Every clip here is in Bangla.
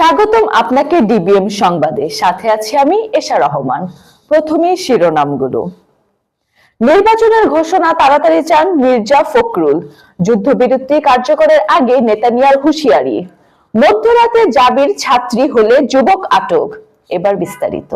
স্বাগতম আপনাকে ডিবিএম সংবাদে। সাথে আছি আমি এশা রহমান। প্রথমে শিরোনামগুলো। নির্বাচনের ঘোষণা তাড়াতাড়ি চান মির্জা ফখরুল। যুদ্ধবিরতি কার্যকরের আগে নেতানিয়ার হুঁশিয়ারি। মধ্যরাতে জাবির ছাত্রী হলে যুবক আটক। এবার বিস্তারিত।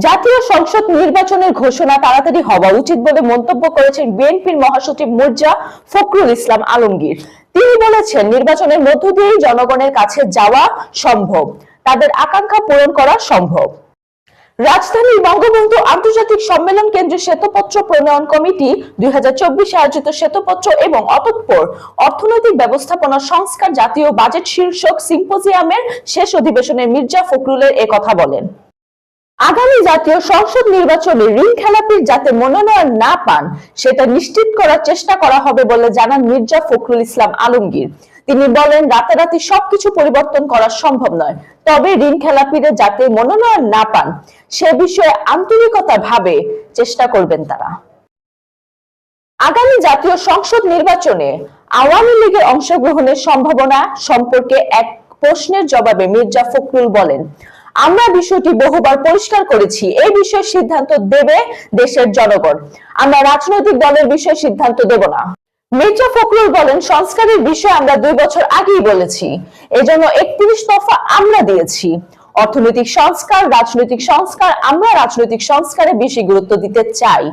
জাতীয় সংসদ নির্বাচনের ঘোষণা তাড়াতাড়ি হওয়া উচিত বলে মন্তব্য করেছেন বিএনপির মহাসচিব মির্জা ফখরুল ইসলাম আলমগীর। তিনি বলেছেন, নির্বাচনের মধ্য দিয়েই জনগণের কাছে যাওয়া সম্ভব, তাদের আকাঙ্ক্ষা পূরণ করা সম্ভব। রাজধানীর বঙ্গবন্ধু আন্তর্জাতিক সম্মেলন কেন্দ্রে শ্বেতপত্র প্রণয়ন কমিটি 2024 আয়োজিত শ্বেতপত্র এবং অতঃপর অর্থনৈতিক ব্যবস্থাপনা সংস্কার জাতীয় বাজেট শীর্ষক সিম্পোজিয়ামের শেষ অধিবেশনে মির্জা ফখরুলের একথা বলেন। আগামী জাতীয় সংসদ নির্বাচনে ঋণ খেলাপির যাতে মনোনয়ন না পান সেটা নিশ্চিত করার চেষ্টা করা হবে বলে জানান মির্জা ফখরুল ইসলাম আলমগীর। তিনি বলেন, রাতারাতি সবকিছু পরিবর্তন করা সম্ভব নয়, তবে ঋণ খেলাপিরা যাতে মনোনয়ন না পান সে বিষয়ে আন্তরিকতা ভাবে চেষ্টা করবেন তারা। আগামী জাতীয় সংসদ নির্বাচনে আওয়ামী লীগের অংশগ্রহণের সম্ভাবনা সম্পর্কে এক প্রশ্নের জবাবে মির্জা ফখরুল বলেন, আমরা বিষয়টি বহুবার পরিষ্কার করেছি, এই বিষয়ে সিদ্ধান্ত দেবে দেশের জনগণ, আমরা রাজনৈতিক দলের বিষয়ে সিদ্ধান্ত দেব না। মির্জা ফখরুল বলেন, সংস্কারের বিষয়ে আমরা 2 বছর আগেই বলেছি, এজন্য 31 দফা আমরা দিয়েছি। অর্থনৈতিক সংস্কার, রাজনৈতিক সংস্কার, আমরা রাজনৈতিক সংস্কারে বেশি গুরুত্ব দিতে চাই।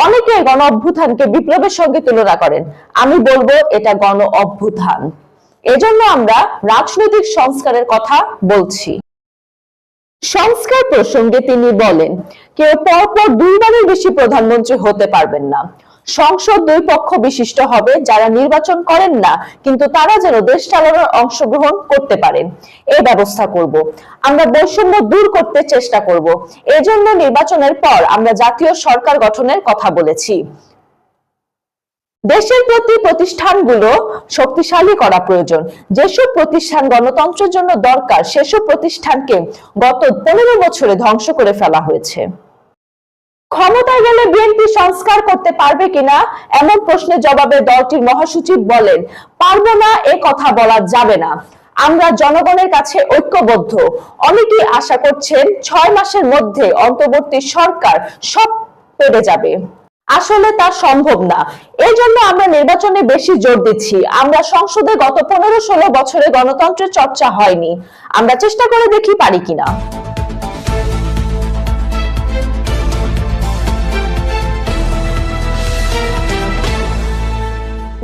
অনেকে গণ অভ্যুত্থানকে বিপ্লবের সঙ্গে তুলনা করেন, আমি বলবো এটা গণ অভ্যুত্থান, এজন্য আমরা রাজনৈতিক সংস্কারের কথা বলছি। সংস্কার প্রসঙ্গে তিনি বলেন, কেউ পরপর 2 বারের বেশি প্রধানমন্ত্রী হতে পারবেন না। সংসদ 2 পক্ষ বিশিষ্ট হবে, যারা নির্বাচন করেন না কিন্তু তারা যেন দেশ চালানোর অংশগ্রহণ করতে পারেন এই ব্যবস্থা করব। আমরা বৈষম্য দূর করতে চেষ্টা করব। এজন্য নির্বাচনের পর আমরা জাতীয় সরকার গঠনের কথা বলেছি। দেশের প্রতি প্রতিষ্ঠানগুলো শক্তিশালী করা প্রয়োজন। যেসব প্রতিষ্ঠান গণতন্ত্রের জন্য দরকার সেসব প্রতিষ্ঠানকে গত 15 বছরে ধ্বংস করে ফেলা হয়েছে। ক্ষমতায় গেলে বিএনপি সংস্কার করতে পারবে কিনা এমন প্রশ্নের জবাবে দলটির মহাসচিব বলেন, পারবো না এ কথা বলা যাবে না, আমরা জনগণের কাছে ঐক্যবদ্ধ। অনেকেই আশা করছেন 6 মাসের মধ্যে অন্তর্বর্তী সরকার সব পেরে যাবে, আসলে তা সম্ভব না। এই জন্য আমরা নির্বাচনে বেশি জোর দিচ্ছি। আমরা সংসদে গত 15-16 বছরে গণতন্ত্রের চর্চা হয়নি, আমরা চেষ্টা করে দেখি পারি কিনা।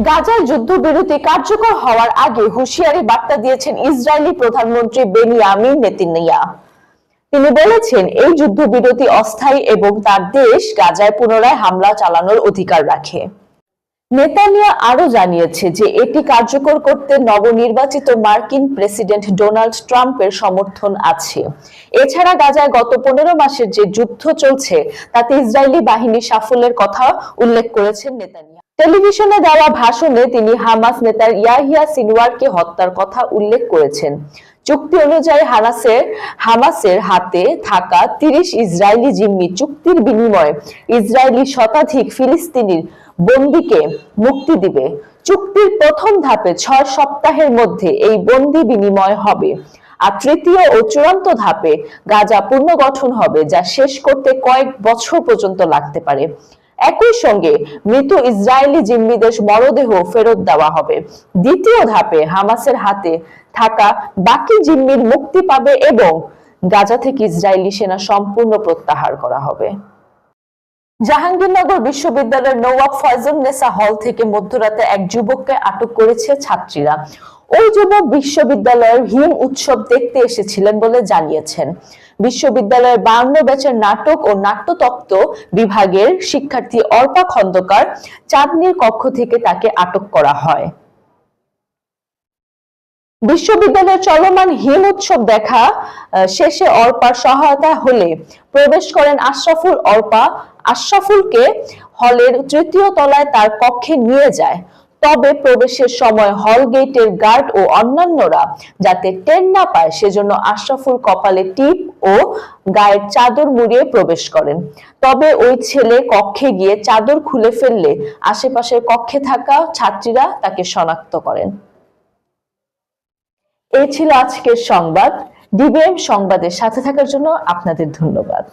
গাজায় যুদ্ধবিরতি কার্যকর হওয়ার আগে হুঁশিয়ারি বার্তা দিয়েছেন ইসরায়েলি প্রধানমন্ত্রী বেনিয়ামিন নেতানিয়াহু। তিনি বলেছেন, এই যুদ্ধবিরতি অস্থায়ী এবং তার দেশ গাজায় পুনরায় হামলা চালানোর অধিকার রাখে। নেতানিয়াহু আরো জানিয়েছে যে এটি কার্যকর করতে নবনির্বাচিত মার্কিন প্রেসিডেন্ট ডোনাল্ড ট্রাম্পের সমর্থন আছে। এছাড়া গাজায় গত 15 মাসের যে যুদ্ধ চলছে তাতে ইসরায়েলি বাহিনীর সাফল্যের কথা উল্লেখ করেছেন নেতানিয়াহু। টেলিভিশনে দেওয়া ভাষণে তিনি হামাস নেতা ইয়াহিয়া সিনওয়ারকে হত্যার কথা উল্লেখ করেছেন। চুক্তি অনুযায়ী হামাসের হাতে থাকা 30 ইসরায়েলি জিম্মি চুক্তির বিনিময়ে ইসরায়েলি শতাধিক ফিলিস্তিনি বন্দীকে মুক্তি দিবে। চুক্তির প্রথম ধাপে 6 সপ্তাহের মধ্যে এই বন্দী বিনিময় হবে, আর তৃতীয় ও চূড়ান্ত ধাপে গাজা পুনর্গঠন হবে, যা শেষ করতে কয়েক বছর পর্যন্ত লাগতে পারে। একই সঙ্গে মৃত ইসরায়েলি জিম্মিদের মরদেহ ফেরত দেওয়া হবে। দ্বিতীয় ধাপে হামাসের হাতে থাকা বাকি জিম্মির মুক্তি পাবে এবং গাজা থেকে ইসরায়েলি সেনা সম্পূর্ণ প্রত্যাহার করা হবে। জাহাঙ্গীরনগর বিশ্ববিদ্যালয়ের নওয়াব ফয়জুন্নেসা হল থেকে মধ্যরাতে এক যুবককে আটক করেছে ছাত্রীরা। ওই যুবক বিশ্ববিদ্যালয়ের হিম উৎসব দেখতে এসেছিলেন বলে জানিয়েছেন। বিশ্ববিদ্যালয়ের 52 ব্যাচের নাটক ও নাট্যতত্ত্ব বিভাগের শিক্ষার্থী অর্পা খন্দকার চাঁদনীর কক্ষ থেকে তাকে আটক করা হয়। বিশ্ববিদ্যালয়ের চলমান হিম উৎসব দেখা শেষে অর্পার সহায়তা হলে প্রবেশ করেন আশরাফুল। অর্পা আশরাফুলকে হলের 3য় তলায় তার কক্ষে নিয়ে যায়। তবে প্রবেশের সময় হল গেটের গার্ড ও অন্যান্যরা যাতে টের না পায় সেজন্য আশরাফুল কপালে টিপ ও গায়ের চাদর মুড়িয়ে প্রবেশ করেন। তবে ওই ছেলে কক্ষে গিয়ে চাদর খুলে ফেললে আশেপাশের কক্ষে থাকা ছাত্রীরা তাকে শনাক্ত করেন। এই ছিল আজকের সংবাদ। ডিবিএম সংবাদের সাথে থাকার জন্য আপনাদের ধন্যবাদ।